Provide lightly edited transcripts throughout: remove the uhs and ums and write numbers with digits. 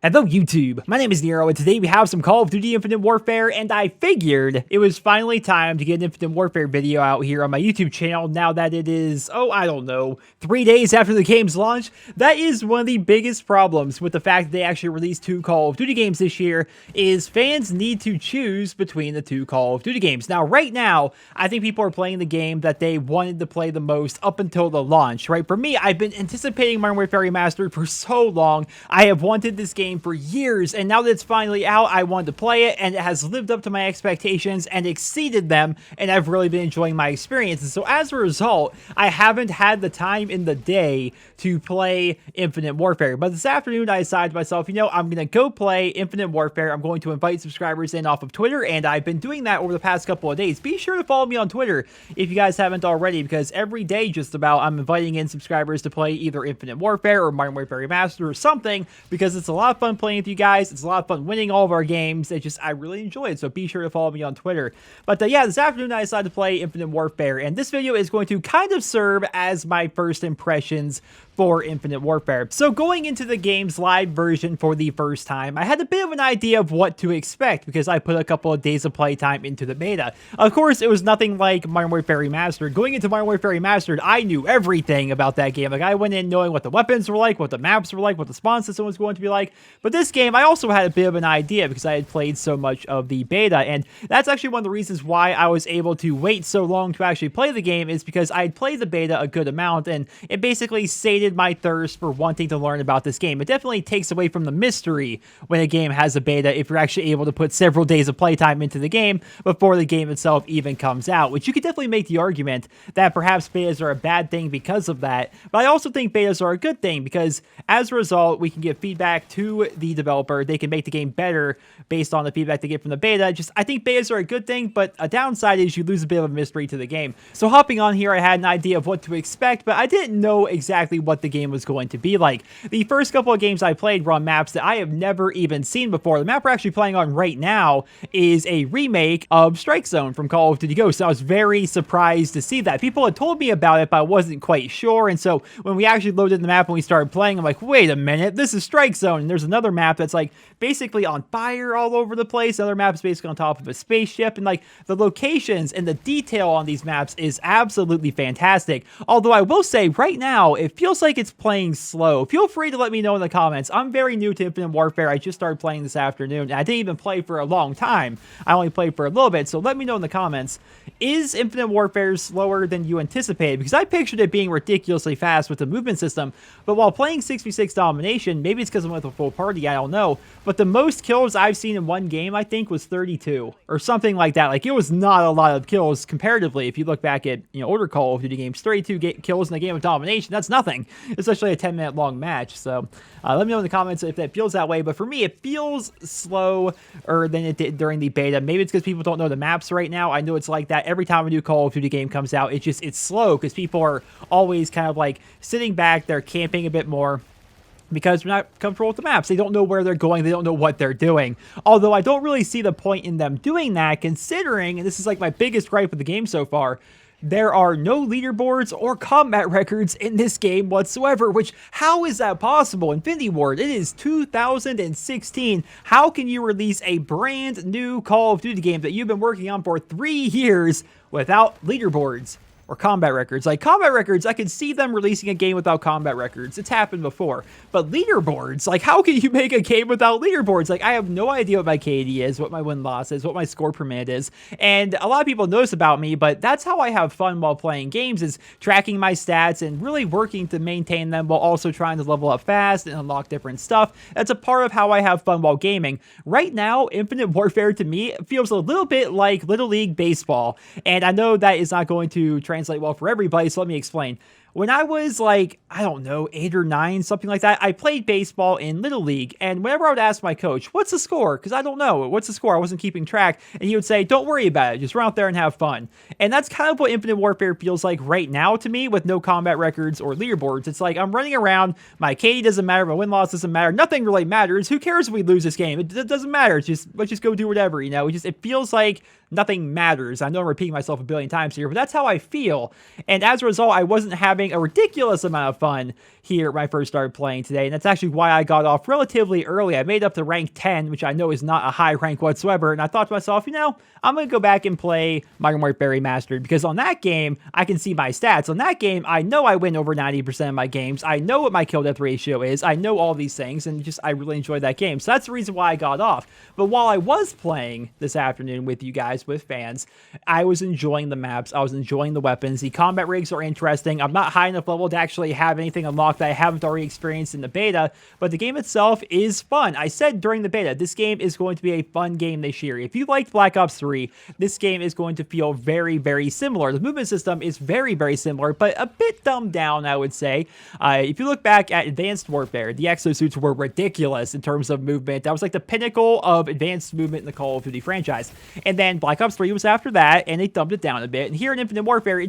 Hello YouTube, my name is Nero, and today we have some Call of Duty Infinite Warfare, and I figured it was finally time to get an Infinite Warfare video out here on my YouTube channel now that it is, I don't know, 3 days after the game's launch. That is one of the biggest problems with the fact that they actually released 2 Call of Duty games this year, is fans need to choose between the 2 Call of Duty games. Now, right now, I think people are playing the game that they wanted to play the most up until the launch, right? For me, I've been anticipating Modern Warfare Remastered for so long. I have wanted this game for years, and now that it's finally out, I wanted to play it, and it has lived up to my expectations and exceeded them, and I've really been enjoying my experience. And so as a result, I haven't had the time in the day to play Infinite Warfare. But this afternoon, I decided to myself, I'm going to go play Infinite Warfare. I'm going to invite subscribers in off of Twitter, and I've been doing that over the past couple of days. Be sure to follow me on Twitter if you guys haven't already, because every day just about I'm inviting in subscribers to play either Infinite Warfare or Modern Warfare Remastered or something, because it's a lot of fun playing with you guys. It's a lot of fun winning all of our games. I really enjoy it, so be sure to follow me on Twitter. But yeah, this afternoon I decided to play Infinite Warfare, and this video is going to kind of serve as my first impressions for Infinite Warfare. So going into the game's live version for the first time, I had a bit of an idea of what to expect because I put a couple of days of playtime into the beta. Of course, it was nothing like Modern Warfare Remastered. Going into Modern Warfare Remastered, I knew everything about that game. Like, I went in knowing what the weapons were like, what the maps were like, what the spawn system was going to be like. But this game, I also had a bit of an idea because I had played so much of the beta, and that's actually one of the reasons why I was able to wait so long to actually play the game, is because I had played the beta a good amount, and it basically sated my thirst for wanting to learn about this game. It definitely takes away from the mystery when a game has a beta if you're actually able to put several days of playtime into the game before the game itself even comes out, which you could definitely make the argument that perhaps betas are a bad thing because of that. But I also think betas are a good thing because as a result, we can give feedback to the developer. They can make the game better based on the feedback they get from the beta. I think betas are a good thing, but a downside is you lose a bit of a mystery to the game. So hopping on here, I had an idea of what to expect, but I didn't know exactly what the game was going to be like. The first couple of games I played were on maps that I have never even seen before. The map we're actually playing on right now is a remake of Strike Zone from Call of Duty Ghosts. I was very surprised to see that. People had told me about it, but I wasn't quite sure, and so when we actually loaded the map and we started playing, I'm like, wait a minute, this is Strike Zone, and there's another map that's like basically on fire all over the place. Another map's basically on top of a spaceship, and like the locations and the detail on these maps is absolutely fantastic. Although I will say right now, it feels like it's playing slow. Feel free to let me know in the comments. I'm very new to Infinite Warfare. I just started playing this afternoon, and I didn't even play for a long time. I only played for a little bit, so let me know in the comments. Is Infinite Warfare slower than you anticipated? Because I pictured it being ridiculously fast with the movement system, but while playing 6v6 domination, maybe it's because I'm with a full party, I don't know, but the most kills I've seen in one game, I think, was 32 or something like that. Like, it was not a lot of kills comparatively. If you look back at, older Call of Duty games, 32 kills in a game of domination, that's nothing, especially a 10-minute long match. So let me know in the comments if that feels that way, but for me, it feels slower than it did during the beta. Maybe it's because people don't know the maps right now. I know it's like that every time a new Call of Duty game comes out. It's slow because people are always kind of like sitting back, they're camping a bit more, because they're not comfortable with the maps. They don't know where they're going. They don't know what they're doing. Although I don't really see the point in them doing that, considering, and this is like my biggest gripe with the game so far, there are no leaderboards or combat records in this game whatsoever, which, how is that possible? Infinity Ward, it is 2016. How can you release a brand new Call of Duty game that you've been working on for 3 years without leaderboards or combat records? Like, combat records, I could see them releasing a game without combat records. It's happened before. But leaderboards, like, how can you make a game without leaderboards? Like, I have no idea what my KD is, what my win-loss is, what my score per minute is. And a lot of people know this about me, but that's how I have fun while playing games, is tracking my stats and really working to maintain them while also trying to level up fast and unlock different stuff. That's a part of how I have fun while gaming. Right now, Infinite Warfare to me feels a little bit like Little League Baseball. And I know that is not going to translate well for everybody, so let me explain. When I was like, I don't know, 8 or 9, something like that, I played baseball in Little League, and whenever I would ask my coach, what's the score? Because I don't know, what's the score? I wasn't keeping track, and he would say, don't worry about it, just run out there and have fun. And that's kind of what Infinite Warfare feels like right now to me, with no combat records or leaderboards. It's like, I'm running around, my KD doesn't matter, my win-loss doesn't matter, nothing really matters. Who cares if we lose this game? It doesn't matter, let's just go do whatever, it feels like nothing matters. I know I'm repeating myself a billion times here, but that's how I feel. And as a result, I wasn't having a ridiculous amount of fun here when I first started playing today. And that's actually why I got off relatively early. I made up to rank 10, which I know is not a high rank whatsoever. And I thought to myself, you know, I'm going to go back and play Modern Warfare Remastered, because on that game, I can see my stats. On that game, I know I win over 90% of my games. I know what my kill death ratio is. I know all these things, and just I really enjoyed that game. So that's the reason why I got off. But while I was playing this afternoon with you guys, with fans, I was enjoying the maps. I was enjoying the weapons. The combat rigs are interesting. I'm not high enough level to actually have anything unlocked that I haven't already experienced in the beta, but the game itself is fun. I said during the beta, this game is going to be a fun game this year. If you liked Black Ops 3, this game is going to feel very, very similar. The movement system is very, very similar, but a bit dumbed down, I would say. If you look back at Advanced Warfare, the exosuits were ridiculous in terms of movement. That was like the pinnacle of advanced movement in the Call of Duty franchise. And then Black Ops 3 was after that, and they dumbed it down a bit. And here in Infinite Warfare,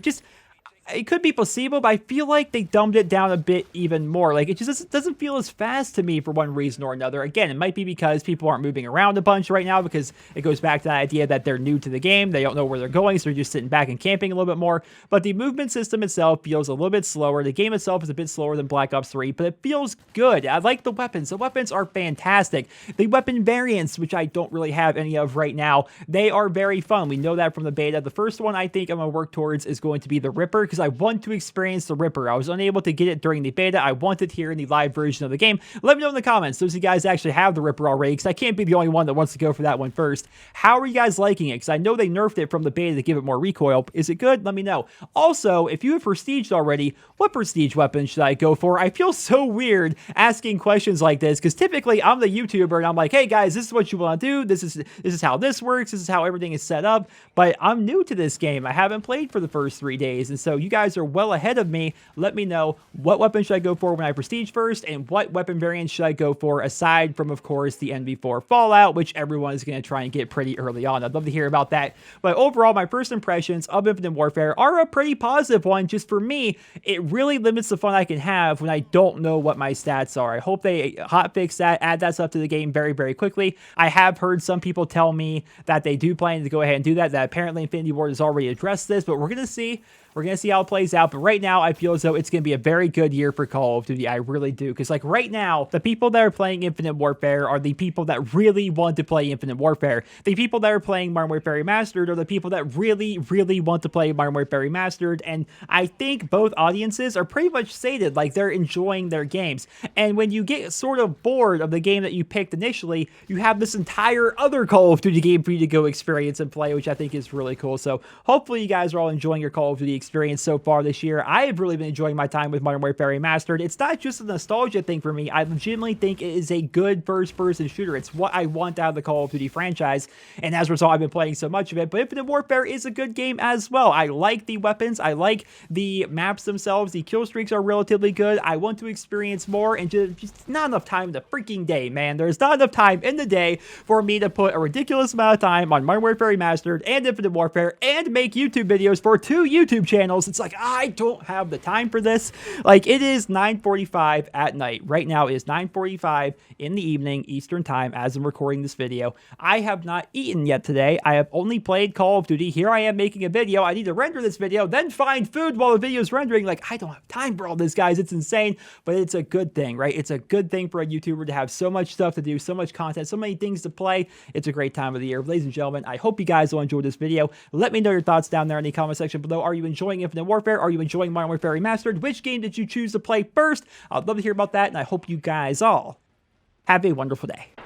it could be placebo, but I feel like they dumbed it down a bit even more. Like, it just doesn't feel as fast to me for one reason or another. Again, it might be because people aren't moving around a bunch right now, because it goes back to that idea that they're new to the game. They don't know where they're going, so they're just sitting back and camping a little bit more. But the movement system itself feels a little bit slower. The game itself is a bit slower than Black Ops 3, but it feels good. I like the weapons. The weapons are fantastic. The weapon variants, which I don't really have any of right now, they are very fun. We know that from the beta. The first one I think I'm going to work towards is going to be the Ripper, because I want to experience the Ripper. I was unable to get it during the beta. I want it here in the live version of the game. Let me know in the comments, those of you guys actually have the Ripper already, because I can't be the only one that wants to go for that one first. How are you guys liking it? Because I know they nerfed it from the beta to give it more recoil. Is it good? Let me know. Also, if you have prestiged already, what prestige weapon should I go for? I feel so weird asking questions like this, because typically I'm the YouTuber and I'm like, hey guys, this is what you want to do. This is how this works. This is how everything is set up. But I'm new to this game. I haven't played for the first 3 days, and so you guys are well ahead of me. Let me know, what weapon should I go for when I prestige first, and what weapon variant should I go for aside from, of course, the NV4 Fallout, which everyone is going to try and get pretty early on. I'd love to hear about that. But overall, my first impressions of Infinite Warfare are a pretty positive one. Just for me, it really limits the fun I can have when I don't know what my stats are. I hope they hotfix that, add that stuff to the game very, very quickly. I have heard some people tell me that they do plan to go ahead and do that apparently Infinity Ward has already addressed this, but we're going to see. We're going to see how it plays out, but right now, I feel as though it's going to be a very good year for Call of Duty. I really do, because like right now, the people that are playing Infinite Warfare are the people that really want to play Infinite Warfare. The people that are playing Modern Warfare Remastered are the people that really, really want to play Modern Warfare Remastered, and I think both audiences are pretty much sated, like they're enjoying their games. And when you get sort of bored of the game that you picked initially, you have this entire other Call of Duty game for you to go experience and play, which I think is really cool. So hopefully you guys are all enjoying your Call of Duty experience so far this year. I have really been enjoying my time with Modern Warfare Remastered. It's not just a nostalgia thing for me. I legitimately think it is a good first-person shooter. It's what I want out of the Call of Duty franchise, and as a result, I've been playing so much of it. But Infinite Warfare is a good game as well. I like the weapons. I like the maps themselves. The kill streaks are relatively good. I want to experience more, and just not enough time in the freaking day, man. There's not enough time in the day for me to put a ridiculous amount of time on Modern Warfare Remastered and Infinite Warfare and make YouTube videos for 2 YouTube channels. It's like, I don't have the time for this. Like, it is 9:45 at night. Right now it is 9:45 in the evening Eastern time as I'm recording this video. I have not eaten yet today. I have only played Call of Duty. Here I am making a video. I need to render this video, then find food while the video is rendering. Like, I don't have time for all this, guys. It's insane, but it's a good thing, right? It's a good thing for a YouTuber to have so much stuff to do, so much content, so many things to play. It's a great time of the year. Ladies and gentlemen, I hope you guys will enjoy this video. Let me know your thoughts down there in the comment section below. Are you enjoying Infinite Warfare? Are you enjoying Modern Warfare Remastered? Which game did you choose to play first? I'd love to hear about that, and I hope you guys all have a wonderful day.